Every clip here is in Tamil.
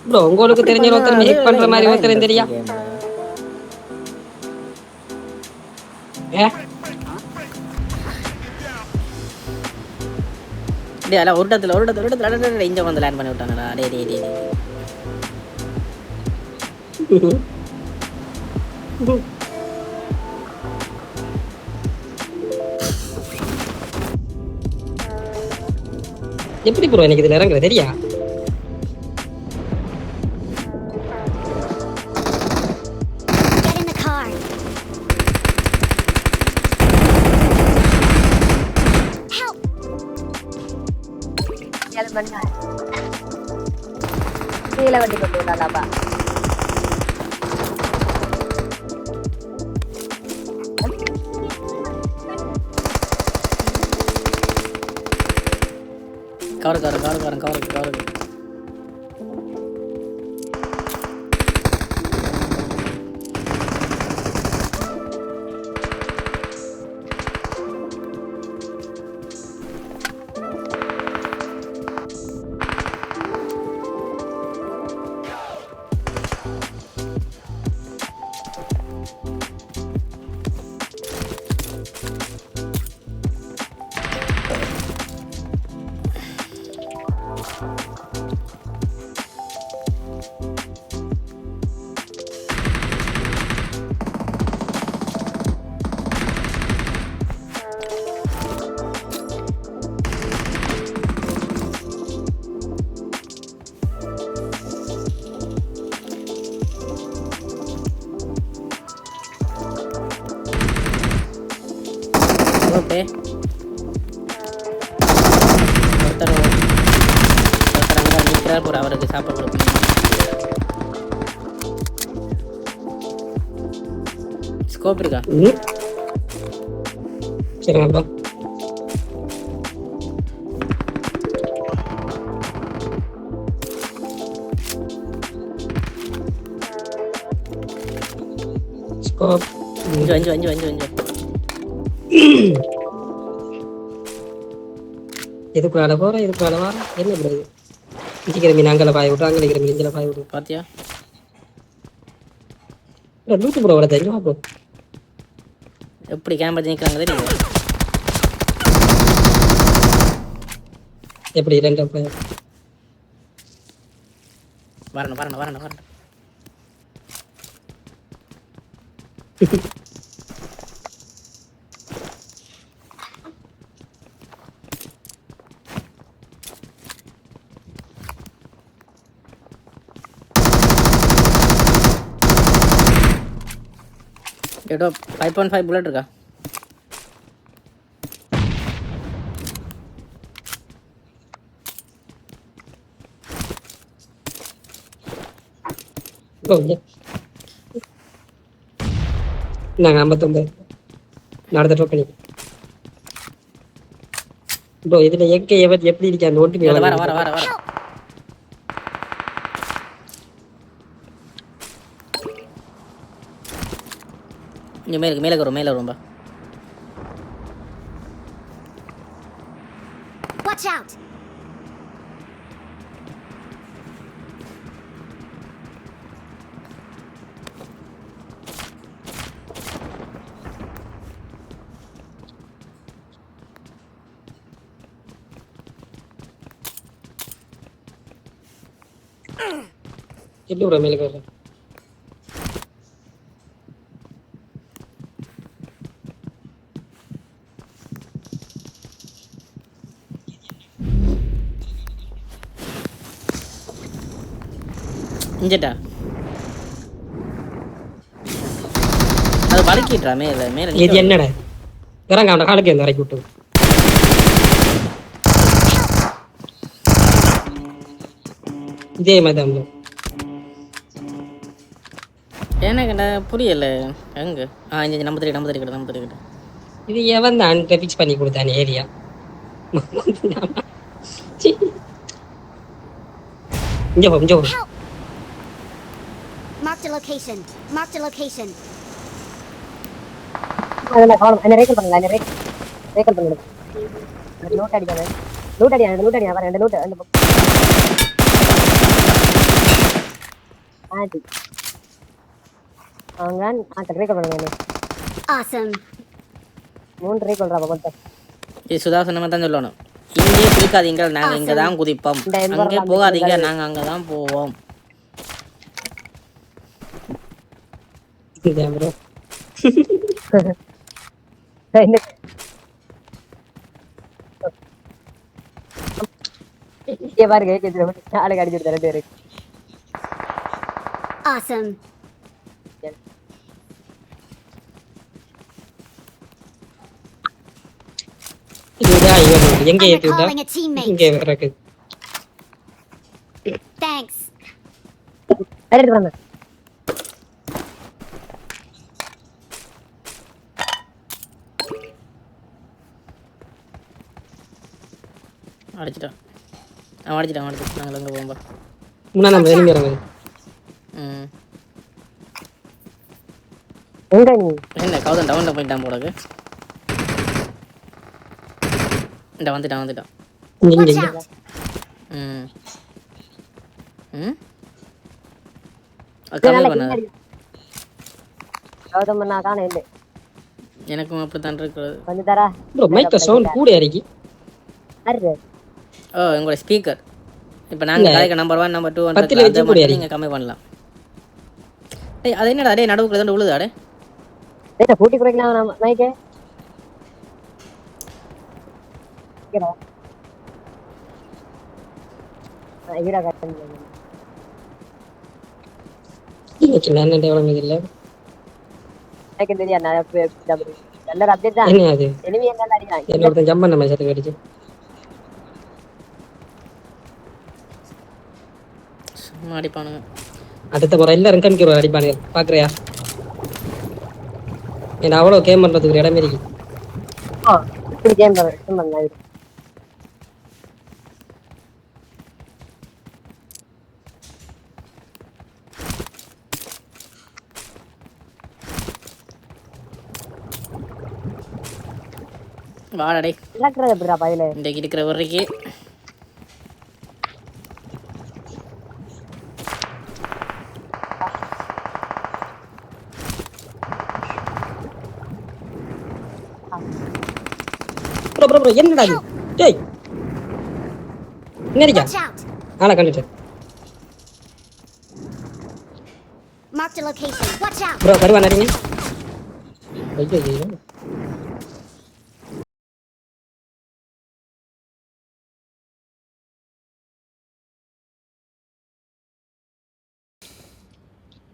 ப்ரோ உங்களுக்கு அப்படி தெரிஞ்ச பண்ணா ஒருத்தர் அது ஹெக் பண்ற மாதிரி என்னடா ஒருத்தர் இண்டஸ்ட்ரி தெரியா? கேம். ஏ டேய் அல ஒரு இடத்துல இங்க வந்து லேண்ட் பண்ணி விட்டானடா. டேய் டேய் டேய் டேய். எப்படி ப்ரோ எனக்கு இதுல இறங்குற தெரியா? கீழே வண்டி கொண்டு விடலாப்பா. கவர். ஓகே ஒருத்தர் அங்கே நிற்கிறார் போகிற அவருக்கு சாப்பாடு கொடுக்கணும். ஸ்கோப் இருக்கா? சரிங்கப்பா. ஸ்கோப் அஞ்சு இதுக்குள்ள போற இதுக்குள்ள வர என்ன பண்ணுது? இஞ்சிக்கிற மீன் அங்கே பாய விட்டு அங்கே இருக்கிற மீன் இங்கே பாய விட்டு பார்த்தியா? லூட்டு ப்ரோ வர தெரியும் ப்ரோ. எப்படி கேம்பர் நிற்கிறாங்க தெரியும்? எப்படி ரெண்டு பிளேயர் வரணும். ஏடோ 5.5 புல்லட் இருக்கா? நாங்கள் 59 நடந்த ட்ரோப் பண்ணி ப்ரோ. இதில் எங்கே எப்படி இருக்கா அந்த ஓட்டு வர இங்கே மேலே வரும்பா. Watch out. எப்படி ப்ரோ மேலே வர? இஞ்சட்டா அது வலிக்கிட்டா மேலே இது என்னடா இறங்க அவனை காலுக்கு இந்த இறக்கி விட்டு இதே மாதிரி தான் ப்ரோ. எனக்கு புரியல எங்க இங்கே நம்ம தெரியும். இது எவன் தான் ஃபிக்ஸ் பண்ணி கொடுத்தானே ஏரியா? இங்கே போ. Marked a location. அதெல்லாம் காணும். என்ன ரேக்கல் பண்ணுங்க. லூட் அடிக்காம. லூட் அடியா வர ரெண்டு லூட் அந்த ஆண்டி அவங்க ஆட்ட ரீகால் பண்ணுங்க Awesome. 3 ரீகால் ராபா மொத்தம் இது சுதா சொன்ன மாதிரி தான் சொல்லணும். இங்கே குதிக்காதீங்க, நாங்கள் இங்கே தான் குதிப்போம். அங்கே போகாதீங்க, நாங்கள் அங்கே தான் போவோம். இதான் bro. இங்கே பாருங்க நாளைக்கு அடிச்சு 2 பேரு. Awesome. இதுதான் இவன் எங்க I'm ஏத்தி விட்டா recalling a teammate. இங்க இருக்கு. Thanks. எடுத்து வாங்க. அடிச்சிட்டான். அடிச்சிட்டான். நாங்கள் எங்கே போகும்பா. முன்னா நம்ம எனிமி இறங்குது. எங்க நீ என்ன கவுதன் டவுனில் போயிட்டான் போலக்கு. இந்த வந்துட்டான். இங்க Watch இங்க out. கம்மி பண்ணாது. கௌதம் நான் காண இல்லை. எனக்கும் அப்படித்தான் இருக்கிறது. கொஞ்சம் தரா. bro மைக் சவுண்ட் கூட இறக்கி. அரு. உங்களோட ஸ்பீக்கர் இப்போ நாங்கள் கலைக்க நம்பர் 1 நம்பர் 2 10 வச்சு கூட நீங்கள் கம்மி பண்ணலாம். அது என்னடா டே நடுவுக்குள்ள தான் உழுதாடே. டேய் பூட்டி குறைக்கலாம் நம்ம மைக்கே. கேடா. ஐயா கட்டங்க. இன்னைக்கு நான் டெவலப்மென்ட் இல்ல. எனக்கு தெரியாது நான் எல்லாரும் அப்டேட் தான். என்ன அது? எனிமி என்ன அடிக்கிறான்? என்னோட ஜம்ப் பண்ண மாதிரி சத்தம் கேட்டுச்சு. சும்மா அடிப்பானுங்க. அடுத்த முறை எல்லாரும் கண்கிரோ அடிப்பானுங்க பாக்குறியா? என்ன அவ்வளோ கேம் பண்றதுக்கு ஒரு இடமே இருக்கு. இப்படி கேம் பண்ணலாம். வாடடே இலக்குறது எப்படிடா பையில? இன்றைக்கு இருக்கிற வரைக்கு ப்ரோ என்னடா இது? டேய் என்ன இருக்கா? Watch out. ஆனா கண்டுட்டேன். Marked a location. Watch out. Bro வருவா நரிங்க. ஐயோ.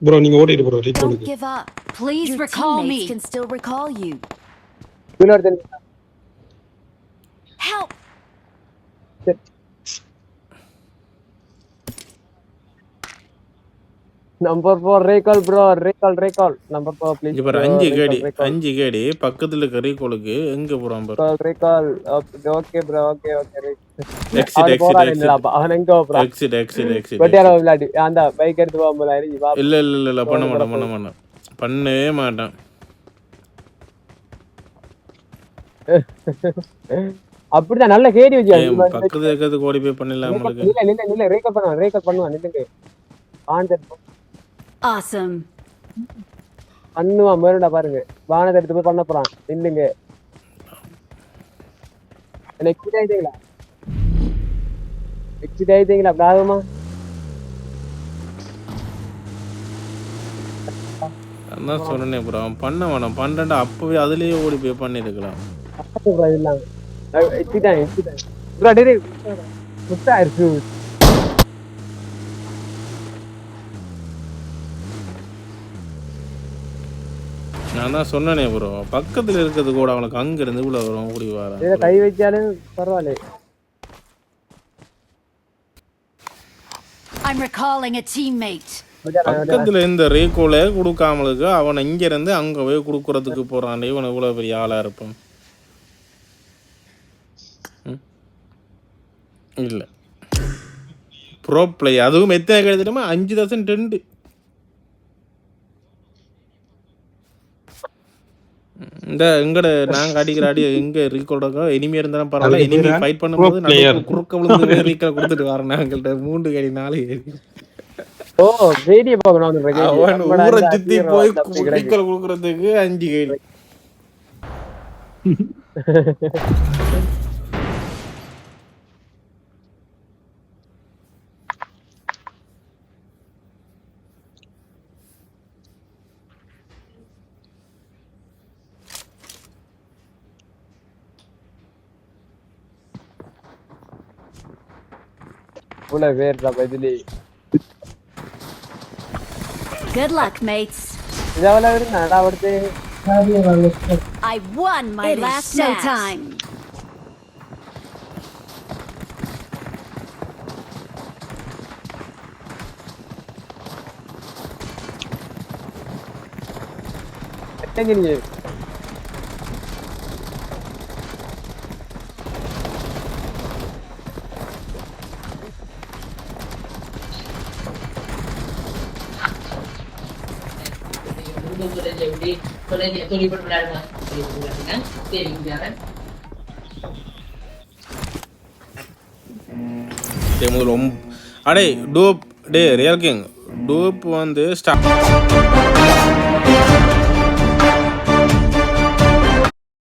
bro நீங்க ஓடிடு bro Don't ரீகாலுக்கு. give up. Please Your recall me. teammates can still recall you. Help. Number 4 recall bro recall number 4 please. இங்க பாரு 5 கேடி பக்கத்துல இருக்க ரீகாலுக்கு எங்க போறான் பாரு. Recall okay bro okay exit அவன் எங்க போறான்? எக்ஸிட் பட்டியால விளையாடி அந்த பைக் எடுத்து போகும்போது இறங்கி வா. இல்ல பண்ண மாட்டேன் பண்ணவே மாட்டேன். அப்படிதான் நல்ல கேடி வச்சு பக்கத்துல இருக்கிறதுக்கு ஓடி போய் பண்ணலாம் உங்களுக்கு. இல்ல ரீகால் பண்ணுவான் நில்லுங்க. Answer Awesome. பண்ணுவான் மேலுடா பாருங்க. வானத்தை எடுத்து போய் பண்ண போறான் நில்லுங்க. எக்ஸிட் ஆயிட்டீங்களா பிராகமா? அதான் சொன்னேன் ப்ரோ பண்ண வேணாம் பண்றேன்டா அப்பவே அதுலயே ஓடி போய் பண்ணிருக்கலாம். நான் தான் சொன்னேனே ப்ரோ பக்கத்துல இருக்கிறது கூட அவனுக்கு அங்க இருந்து இவ்வளவு வரும் ஓடி வர கை வச்சாலும் பரவாயில்ல. I'm recalling a teammate. பக்கத்துல இந்த ரீகோல கொடுக்காமலுக்கு அவன் இங்க இருந்து அங்க போய் கொடுக்கறதுக்கு போறான். இவன் இவ்வளவு பெரிய ஆளா இருப்பான். இல்ல ப்ரோ பிளே அதுவும் எத்தனை கிடைச்சிட்டோமா 5,002. இந்த எங்கட நாங்க அடிக்கிற அடி எங்க ரீகோல்டா எனிமியா இருந்தாலும் பரவாயில்ல. எனிமி ஃபைட் பண்ணும்போது குறுக்க விழுந்து ரீகால் கொடுத்துட்டு வரேன். நாங்கள்ட்ட 3 கேடி 4 கேடி ஓ வீடியோ பார்க்கணும் அவன் ஊரை சுத்தி போய் குடிக்கல் கொடுக்கறதுக்கு 5 கையில் இவ்வளவு பேர் தான் இதுல Good luck, mates. இதெல்லாம் இருக்கு நடா அடுத்து I won my last match. Time. எங்கங்க அடே டூப் டே ரியல் கிங் டூப் வந்து ஸ்டார்ட்